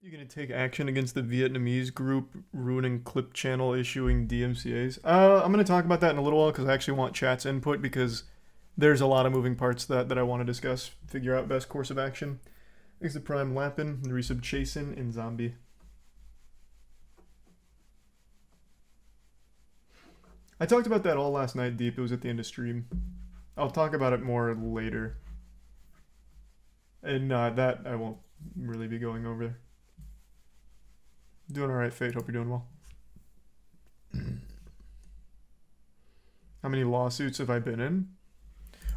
You gonna take action against the Vietnamese group ruining clip channel issuing DMCAs? I'm gonna talk about that in a little while because I actually want chat's input because there's a lot of moving parts that I want to discuss. Figure out best course of action. Thanks to Prime Lappin, Resub Chasin, and Zombie. I talked about that all last night, Deep. It was at the end of stream. I'll talk about it more later. And that I won't really be going over. Doing alright, Fate. Hope you're doing well. How many lawsuits have I been in?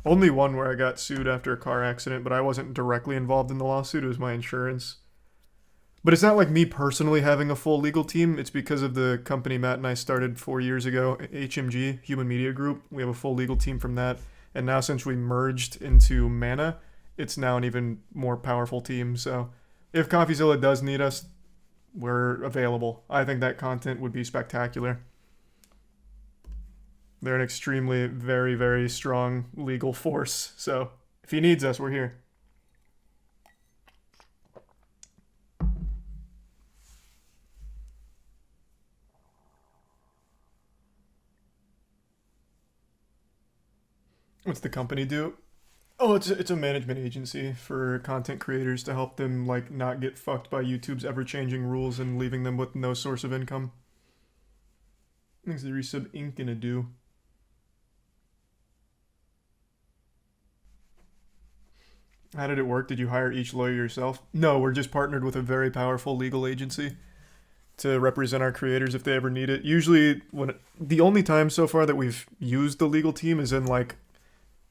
Only one where I got sued after a car accident, but I wasn't directly involved in the lawsuit. It was my insurance. But it's not like me personally having a full legal team. It's because of the company Matt and I started 4 years ago, HMG, Human Media Group. We have a full legal team from that. And now since we merged into Mana, it's now an even more powerful team. So if CoffeeZilla does need us, we're available. I think that content would be spectacular. They're an extremely, very, very strong legal force. So if he needs us, we're here. What's the company do? Oh, it's a management agency for content creators to help them like not get fucked by YouTube's ever-changing rules and leaving them with no source of income. Thanks to Resub Inc. and do. How did it work? Did you hire each lawyer yourself? No, we're just partnered with a very powerful legal agency to represent our creators if they ever need it. Usually, the only time so far that we've used the legal team is in like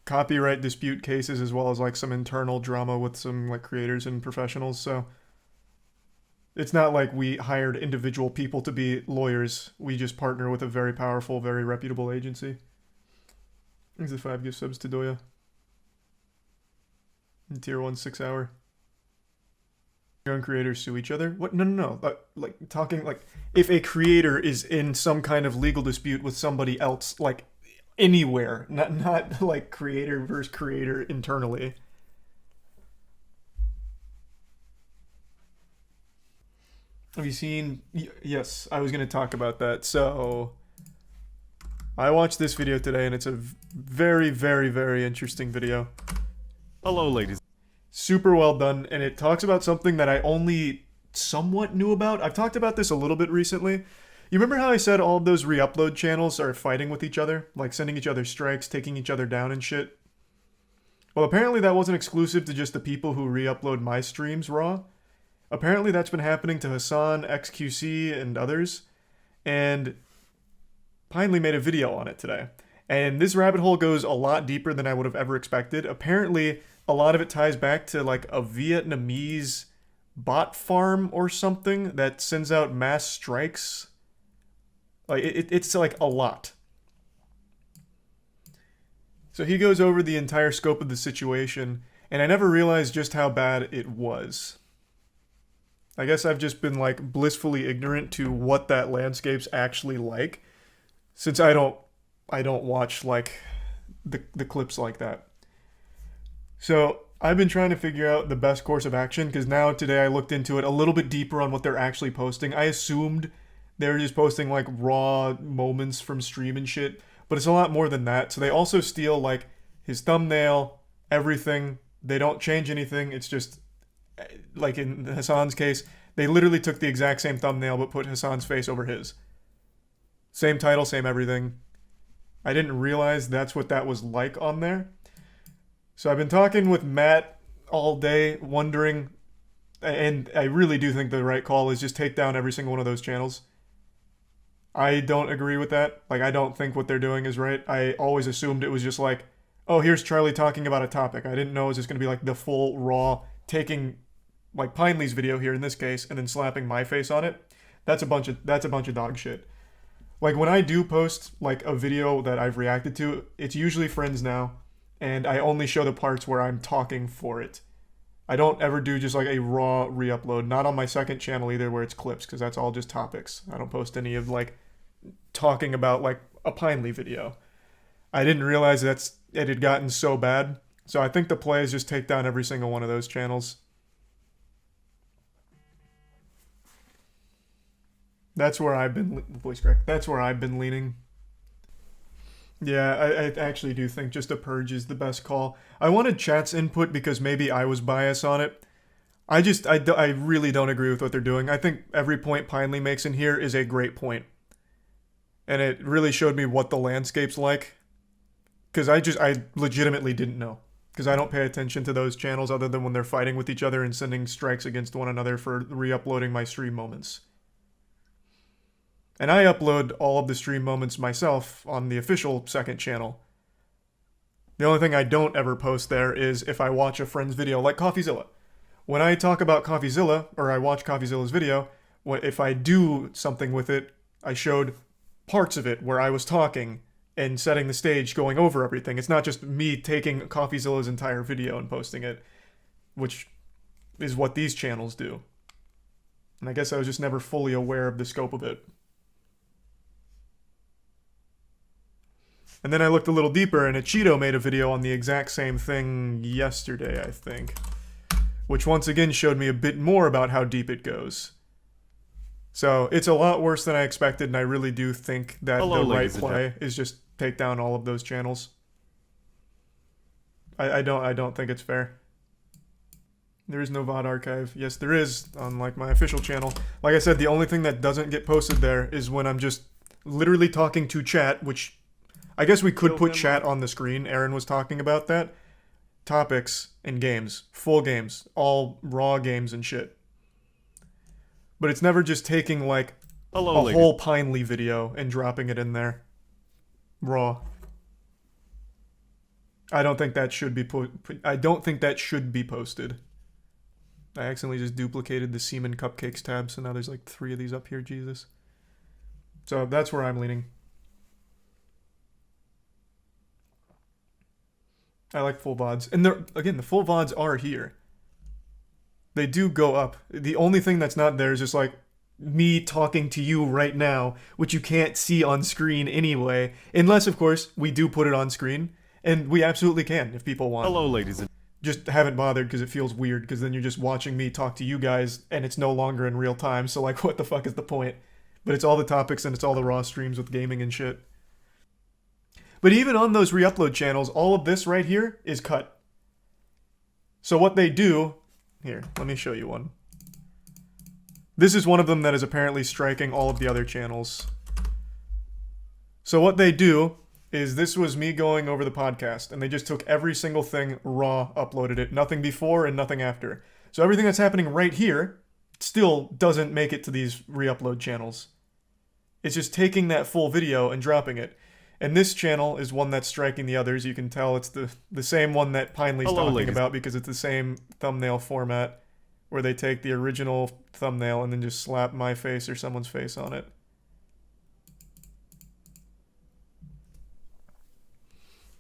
copyright dispute cases, as well as like some internal drama with some like creators and professionals. So it's not like we hired individual people to be lawyers. We just partner with a very powerful, very reputable agency. Thanks to 5 gift subs to Doya. And tier 1 6 hour. Your own creators sue each other? What? No. Like talking like if a creator is in some kind of legal dispute with somebody else, like anywhere, not like creator versus creator internally. Have you seen? Yes, I was going to talk about that. So I watched this video today and it's a very, very, very interesting video. Hello, ladies. Super well done, and it talks about something that I only somewhat knew about. I've talked about this a little bit recently. You remember how I said all of those Reupload channels are fighting with each other? Like sending each other strikes, taking each other down and shit? Well, apparently that wasn't exclusive to just the people who Reupload my streams raw. Apparently that's been happening to Hassan, XQC, and others. And Pinely made a video on it today. And this rabbit hole goes a lot deeper than I would have ever expected. Apparently, a lot of it ties back to like a Vietnamese bot farm or something that sends out mass strikes. Like it's like a lot. So he goes over the entire scope of the situation, and I never realized just how bad it was. I guess I've just been like blissfully ignorant to what that landscape's actually like, since I don't watch like the clips like that. So I've been trying to figure out the best course of action, because now today I looked into it a little bit deeper on what they're actually posting. I assumed they were just posting like raw moments from stream and shit, but it's a lot more than that. So they also steal like his thumbnail, everything. They don't change anything. It's just like in Hassan's case, they literally took the exact same thumbnail but put Hassan's face over his. Same title, same everything. I didn't realize that's what that was like on there. So I've been talking with Matt all day, wondering, and I really do think the right call is just take down every single one of those channels. I don't agree with that. Like, I don't think what they're doing is right. I always assumed it was just like, oh, here's Charlie talking about a topic. I didn't know it was just going to be like the full raw, taking like Pinely's video here in this case, and then slapping my face on it. That's a bunch of dog shit. Like, when I do post like a video that I've reacted to, it's usually Friends Now, and I only show the parts where I'm talking for it. I don't ever do just like a raw re-upload. Not on my second channel either, where it's clips, because that's all just topics. I don't post any of like talking about like a Pinely video. I didn't realize it had gotten so bad. So I think the play is just take down every single one of those channels. That's where I've been voice crack. That's where I've been leaning. Yeah, I actually do think just a purge is the best call. I wanted chat's input because maybe I was biased on it. I really don't agree with what they're doing. I think every point Pinely makes in here is a great point. And it really showed me what the landscape's like. Because I legitimately didn't know. Because I don't pay attention to those channels other than when they're fighting with each other and sending strikes against one another for re-uploading my stream moments. And I upload all of the stream moments myself on the official second channel. The only thing I don't ever post there is if I watch a friend's video, like CoffeeZilla. When I talk about CoffeeZilla, or I watch CoffeeZilla's video, if I do something with it, I showed parts of it where I was talking and setting the stage, going over everything. It's not just me taking CoffeeZilla's entire video and posting it, which is what these channels do. And I guess I was just never fully aware of the scope of it. And then I looked a little deeper, and Cheeto made a video on the exact same thing yesterday, I think. Which once again showed me a bit more about how deep it goes. So it's a lot worse than I expected, and I really do think that the right play is just take down all of those channels. I don't think it's fair. There is no VOD archive. Yes, there is on like my official channel. Like I said, the only thing that doesn't get posted there is when I'm just literally talking to chat, which I guess we could put chat on the screen. Aaron was talking about that. Topics and games. Full games. All raw games and shit. But it's never just taking like a whole Pinely video and dropping it in there. Raw. I don't think that should be I don't think that should be posted. I accidentally just duplicated the Seaman Cupcakes tab, so now there's like 3 of these up here, Jesus. So that's where I'm leaning. I like full VODs. And again, the full VODs are here. They do go up. The only thing that's not there is just like me talking to you right now, which you can't see on screen anyway. Unless, of course, we do put it on screen. And we absolutely can if people want. Hello, ladies and just haven't bothered because it feels weird because then you're just watching me talk to you guys and it's no longer in real time. So like, what the fuck is the point? But it's all the topics and it's all the raw streams with gaming and shit. But even on those Reupload channels, all of this right here is cut. So what they do... Here, let me show you one. This is one of them that is apparently striking all of the other channels. So what they do is this was me going over the podcast, and they just took every single thing raw, uploaded it. Nothing before and nothing after. So everything that's happening right here still doesn't make it to these Reupload channels. It's just taking that full video and dropping it. And this channel is one that's striking the others. You can tell it's the same one that Pinely's talking about because it's the same thumbnail format where they take the original thumbnail and then just slap my face or someone's face on it.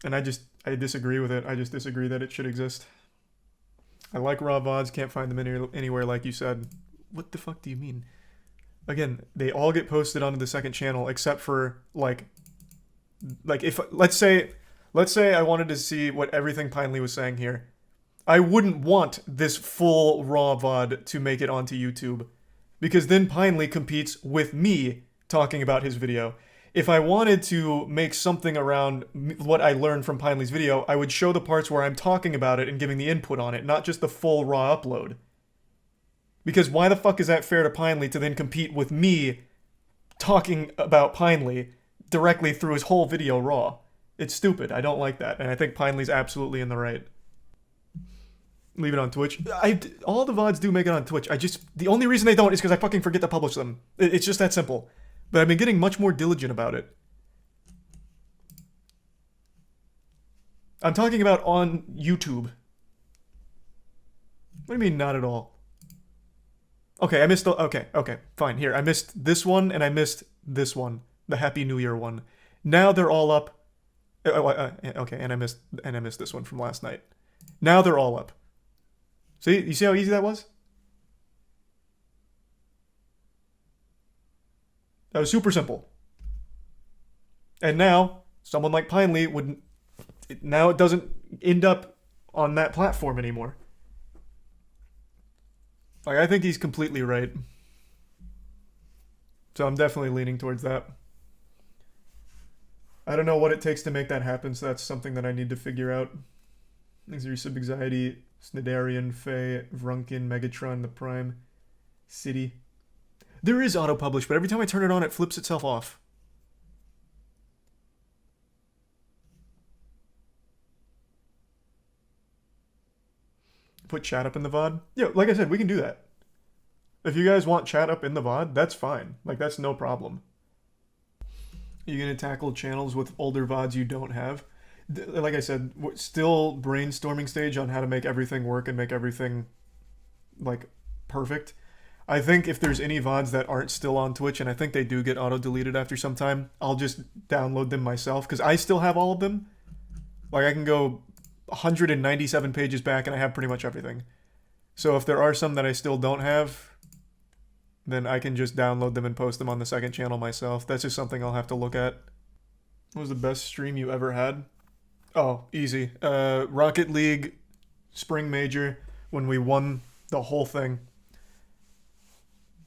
And I disagree with it. I just disagree that it should exist. I like raw VODs, can't find them anywhere like you said. What the fuck do you mean? Again, they all get posted onto the second channel except for like if let's say I wanted to see what everything Pinely was saying here. I wouldn't want this full raw VOD to make it onto YouTube because then Pinely competes with me talking about his video. If I wanted to make something around what I learned from Pinely's video, I would show the parts where I'm talking about it and giving the input on it, not just the full raw upload. Because why the fuck is that fair to Pinely to then compete with me talking about Pinely directly through his whole video raw? It's stupid. I don't like that. And I think Pinely's absolutely in the right. Leave it on Twitch. All the VODs do make it on Twitch. The only reason they don't is because I fucking forget to publish them. It's just that simple. But I've been getting much more diligent about it. I'm talking about on YouTube. What do you mean, not at all? Okay, I missed okay, fine. Here, I missed this one and I missed this one. The Happy New Year one. Now they're all up. Okay, and I missed this one from last night. Now they're all up. See, you see how easy that was? That was super simple. And now, someone like Pinely wouldn't... Now it doesn't end up on that platform anymore. Like, I think he's completely right. So I'm definitely leaning towards that. I don't know what it takes to make that happen, so that's something that I need to figure out. Thanks for your sub-anxiety, Snidarian, Faye, Vrunkin, Megatron, The Prime, City. There is auto-publish, but every time I turn it on, it flips itself off. Put chat up in the VOD? Yeah, like I said, we can do that. If you guys want chat up in the VOD, that's fine. Like, that's no problem. You're going to tackle channels with older VODs you don't have. Like I said, still brainstorming stage on how to make everything work and make everything, like, perfect. I think if there's any VODs that aren't still on Twitch, and I think they do get auto-deleted after some time, I'll just download them myself, because I still have all of them. Like, I can go 197 pages back, and I have pretty much everything. So if there are some that I still don't have, then I can just download them and post them on the second channel myself. That's just something I'll have to look at. What was the best stream you ever had? Oh, easy. Rocket League Spring Major, when we won the whole thing.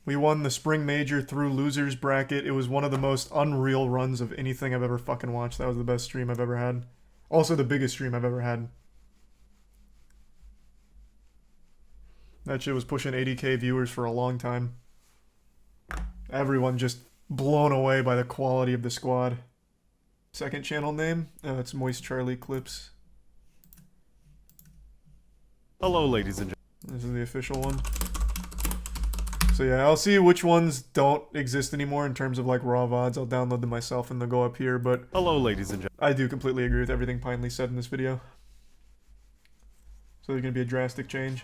We won the Spring Major through losers bracket. It was one of the most unreal runs of anything I've ever fucking watched. That was the best stream I've ever had. Also the biggest stream I've ever had. That shit was pushing 80k viewers for a long time. Everyone just blown away by the quality of the squad. Second channel name? It's MoistCr1tikal Clips. Hello, ladies and This is the official one. So yeah, I'll see which ones don't exist anymore in terms of like raw VODs. I'll download them myself and they'll go up here, but hello, ladies and I do completely agree with everything Pinely said in this video. So there's gonna be a drastic change.